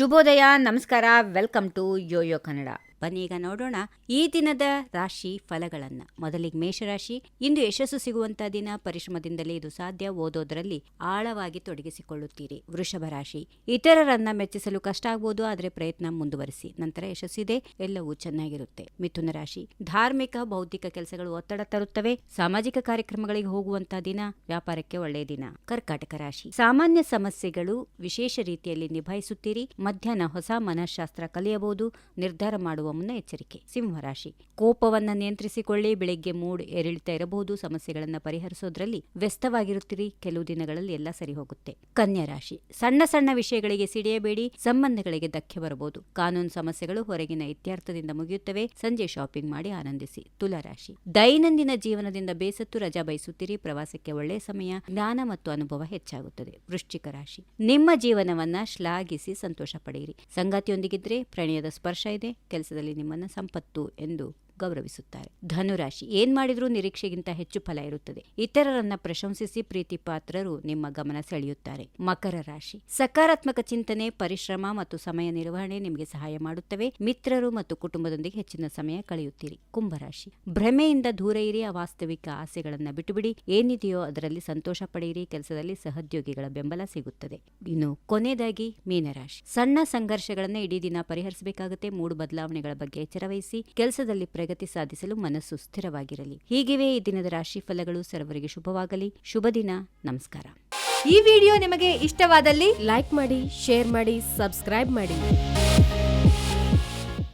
ಶುಭೋದಯ, ನಮಸ್ಕಾರ, welcome to Yoyo Kannada. ಬನ್ನೀಗ ನೋಡೋಣ ಈ ದಿನದ ರಾಶಿ ಫಲಗಳನ್ನ. ಮೊದಲಿಗೆ ಮೇಷರಾಶಿ. ಇಂದು ಯಶಸ್ಸು ಸಿಗುವಂತಹ ದಿನ. ಪರಿಶ್ರಮದಿಂದಲೇ ಇದು ಸಾಧ್ಯ. ಓದೋದರಲ್ಲಿ ಆಳವಾಗಿ ತೊಡಗಿಸಿಕೊಳ್ಳುತ್ತೀರಿ. ವೃಷಭ ರಾಶಿ. ಇತರರನ್ನ ಮೆಚ್ಚಿಸಲು ಕಷ್ಟ ಆಗ್ಬೋದು, ಆದರೆ ಪ್ರಯತ್ನ ಮುಂದುವರಿಸಿ, ನಂತರ ಯಶಸ್ಸಿದೆ, ಎಲ್ಲವೂ ಚೆನ್ನಾಗಿರುತ್ತೆ. ಮಿಥುನ ರಾಶಿ. ಧಾರ್ಮಿಕ ಬೌದ್ಧಿಕ ಕೆಲಸಗಳು ಒತ್ತಡ ತರುತ್ತವೆ. ಸಾಮಾಜಿಕ ಕಾರ್ಯಕ್ರಮಗಳಿಗೆ ಹೋಗುವಂತಹ ದಿನ. ವ್ಯಾಪಾರಕ್ಕೆ ಒಳ್ಳೆಯ ದಿನ. ಕರ್ಕಾಟಕ ರಾಶಿ. ಸಾಮಾನ್ಯ ಸಮಸ್ಯೆಗಳು ವಿಶೇಷ ರೀತಿಯಲ್ಲಿ ನಿಭಾಯಿಸುತ್ತೀರಿ. ಮಧ್ಯಾಹ್ನ ಹೊಸ ಮನಃಶಾಸ್ತ್ರ ಕಲಿಯಬಹುದು. ನಿರ್ಧಾರ ಮಾಡುವ ಮುನ್ನ ಎಚ್ಚರಿಕೆ. ಸಿಂಹರಾಶಿ. ಕೋಪವನ್ನ ನಿಯಂತ್ರಿಸಿಕೊಳ್ಳಿ. ಬೆಳಿಗ್ಗೆ ಮೂಡ್ ಏರಿಳಿತ ಇರಬಹುದು. ಸಮಸ್ಯೆಗಳನ್ನ ಪರಿಹರಿಸೋದ್ರಲ್ಲಿ ವ್ಯಸ್ತವಾಗಿರುತ್ತೀರಿ. ಕೆಲವು ದಿನಗಳಲ್ಲಿ ಎಲ್ಲ ಸರಿ ಹೋಗುತ್ತೆ. ಕನ್ಯಾ ರಾಶಿ. ಸಣ್ಣ ಸಣ್ಣ ವಿಷಯಗಳಿಗೆ ಸಿಡಿಯಬೇಡಿ. ಸಂಬಂಧಗಳಿಗೆ ಧಕ್ಕೆ ಬರಬಹುದು. ಕಾನೂನು ಸಮಸ್ಯೆಗಳು ಹೊರಗಿನ ಇತ್ಯರ್ಥದಿಂದ ಮುಗಿಯುತ್ತವೆ. ಸಂಜೆ ಶಾಪಿಂಗ್ ಮಾಡಿ ಆನಂದಿಸಿ. ತುಲಾ ರಾಶಿ. ದೈನಂದಿನ ಜೀವನದಿಂದ ಬೇಸತ್ತು ರಜಾ ಬಯಸುತ್ತೀರಿ. ಪ್ರವಾಸಕ್ಕೆ ಒಳ್ಳೆಯ ಸಮಯ. ಜ್ಞಾನ ಮತ್ತು ಅನುಭವ ಹೆಚ್ಚಾಗುತ್ತದೆ. ವೃಶ್ಚಿಕ ರಾಶಿ. ನಿಮ್ಮ ಜೀವನವನ್ನ ಶ್ಲಾಘಿಸಿ ಸಂತೋಷ ಪಡೆಯಿರಿ. ಸಂಗಾತಿಯೊಂದಿಗಿದ್ರೆ ಪ್ರಣಯದ ಸ್ಪರ್ಶ ಇದೆ. ಕೆಲಸದಲ್ಲಿ ನಿಮ್ಮನ್ನ ಸಂಪತ್ತು ಎಂದು ಗೌರವಿಸುತ್ತಾರೆ. ಧನುರಾಶಿ. ಏನ್ ಮಾಡಿದ್ರೂ ನಿರೀಕ್ಷೆಗಿಂತ ಹೆಚ್ಚು ಫಲ ಇರುತ್ತದೆ. ಇತರರನ್ನ ಪ್ರಶಂಸಿಸಿ ಪ್ರೀತಿ ಪಾತ್ರರು ನಿಮ್ಮ ಗಮನ ಸೆಳೆಯುತ್ತಾರೆ. ಮಕರ ರಾಶಿ. ಸಕಾರಾತ್ಮಕ ಚಿಂತನೆ, ಪರಿಶ್ರಮ ಮತ್ತು ಸಮಯ ನಿರ್ವಹಣೆ ನಿಮಗೆ ಸಹಾಯ ಮಾಡುತ್ತವೆ. ಮಿತ್ರರು ಮತ್ತು ಕುಟುಂಬದೊಂದಿಗೆ ಹೆಚ್ಚಿನ ಸಮಯ ಕಳೆಯುತ್ತೀರಿ. ಕುಂಭರಾಶಿ. ಭ್ರಮೆಯಿಂದ ದೂರ ಇರಿ. ಅವಾಸ್ತವಿಕ ಆಸೆಗಳನ್ನ ಬಿಟ್ಟುಬಿಡಿ. ಏನಿದೆಯೋ ಅದರಲ್ಲಿ ಸಂತೋಷ ಪಡೆಯಿರಿ. ಕೆಲಸದಲ್ಲಿ ಸಹೋದ್ಯೋಗಿಗಳ ಬೆಂಬಲ ಸಿಗುತ್ತದೆ. ಇನ್ನು ಕೊನೆಯದಾಗಿ ಮೀನರಾಶಿ. ಸಣ್ಣ ಸಂಘರ್ಷಗಳನ್ನ ಇಡೀ ದಿನ ಪರಿಹರಿಸಬೇಕಾಗುತ್ತೆ. ಮೂಡು ಬದಲಾವಣೆಗಳ ಬಗ್ಗೆ ಎಚ್ಚರವಹಿಸಿ. ಕೆಲಸದಲ್ಲಿ ಪ್ರಗತಿ ಸಾಧಿಸಲು ಮನಸ್ಸು ಸ್ಥಿರವಾಗಿರಲಿ. ಹೀಗಿವೆ ಈ ದಿನದ ರಾಶಿ ಫಲಗಳು. ಸರ್ವರಿಗೆ ಶುಭವಾಗಲಿ. ಶುಭ ದಿನ. ನಮಸ್ಕಾರ. ಈ ವಿಡಿಯೋ ನಿಮಗೆ ಇಷ್ಟವಾದಲ್ಲಿ ಲೈಕ್ ಮಾಡಿ, ಶೇರ್ ಮಾಡಿ, ಸಬ್ಸ್ಕ್ರೈಬ್ ಮಾಡಿ.